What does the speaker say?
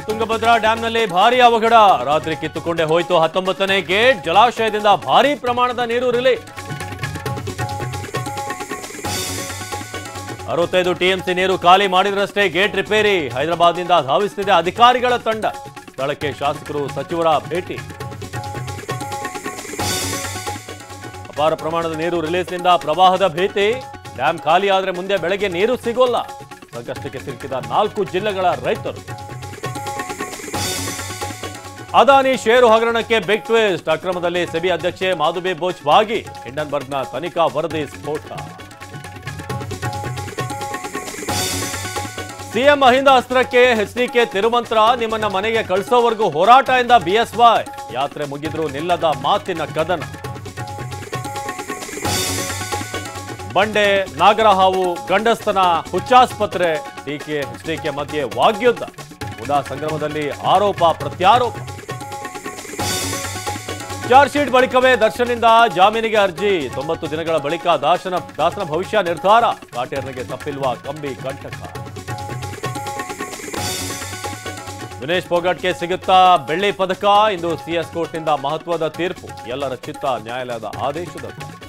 ತುಂಗಭದ್ರಾ ಡ್ಯಾಂನಲ್ಲಿ ಭಾರೀ ಅವಘಡ ರಾತ್ರಿ ಕಿತ್ತುಕೊಂಡೇ ಹೋಯಿತು 19ನೇ ಗೇಟ್ ಜಲಾಶಯದಿಂದ ಭಾರೀ ಪ್ರಮಾಣದ ನೀರು ರಿಲೀಸ್ 65 ಟಿಎಂಸಿ ನೀರು ಖಾಲಿ ಮಾಡಿದ್ರಷ್ಟೇ ಗೇಟ್ ರಿಪೇರಿ ಹೈದರಾಬಾದ್ನಿಂದ ಧಾವಿಸುತ್ತಿದೆ ಅಧಿಕಾರಿಗಳ ತಂಡ ಸ್ಥಳಕ್ಕೆ ಶಾಸಕರು ಸಚಿವರ ಭೇಟಿ ಅಪಾರ ಪ್ರಮಾಣದ ನೀರು ರಿಲೀಸ್ನಿಂದ ಪ್ರವಾಹದ ಭೀತಿ ಡ್ಯಾಂ ಖಾಲಿ ಆದರೆ ಮುಂದೆ ಬೆಳಗ್ಗೆ ನೀರು ಸಿಗೋಲ್ಲ ಸಂಕಷ್ಟಕ್ಕೆ ಸಿಲುಕಿದ 4 ಜಿಲ್ಲೆಗಳ ರೈತರು ಅದಾನಿ ಷೇರು ಹಗರಣಕ್ಕೆ ಬಿಗ್ ಟ್ವಿಸ್ಟ್ ಅಕ್ರಮದಲ್ಲಿ ಸೆಬಿ ಅಧ್ಯಕ್ಷೆ ಮಾಧುಬಿ ಬೋಚ್ ಭಾಗಿ ಹಿಂಡನ್ಬರ್ಗ್ನ ತನಿಖಾ ವರದಿ ಸ್ಫೋಟ ಸಿಎಂ ಮಹಿಂದ ಅಸ್ತ್ರಕ್ಕೆ ಎಚ್ಡಿಕೆ ತಿರುಮಂತ್ರ ನಿಮ್ಮನ್ನ ಮನೆಗೆ ಕಳಿಸೋವರೆಗೂ ಹೋರಾಟ ಎಂದ ಬಿಎಸ್ವೈ ಯಾತ್ರೆ ಮುಗಿದ್ರೂ ನಿಲ್ಲದ ಮಾತಿನ ಕದನ ಬಂಡೆ ನಾಗರಹಾವು ಗಂಡಸ್ತನ ಹುಚ್ಚಾಸ್ಪತ್ರೆ ಡಿಕೆ ಎಚ್ಡಿಕೆ ಮಧ್ಯೆ ವಾಗ್ಯುದ್ಧ ಉಡಾ ಸಂಗ್ರಮದಲ್ಲಿ ಆರೋಪ ಪ್ರತ್ಯಾರೋಪ ಚಾರ್ಜ್ ಶೀಟ್ ಬಳಿಕವೇ ದರ್ಶನ್ನಿಂದ ಜಾಮೀನಿಗೆ ಅರ್ಜಿ 90 ದಿನಗಳ ಬಳಿಕ ದಾಸನ ಭವಿಷ್ಯ ನಿರ್ಧಾರ ಕಾಟೇರನಿಗೆ ತಪ್ಪಿಲ್ವಾ ಕಂಬಿ ಕಂಟಕ ವಿನೇಶ್ ಫೋಗಟ್ಗೆ ಸಿಗುತ್ತಾ ಬೆಳ್ಳಿ ಪದಕ ಇಂದು ಸಿಎಸ್ ಕೋರ್ಟ್ನಿಂದ ಮಹತ್ವದ ತೀರ್ಪು ಎಲ್ಲರ ಚಿತ್ತ ನ್ಯಾಯಾಲಯದ ಆದೇಶದಂತೆ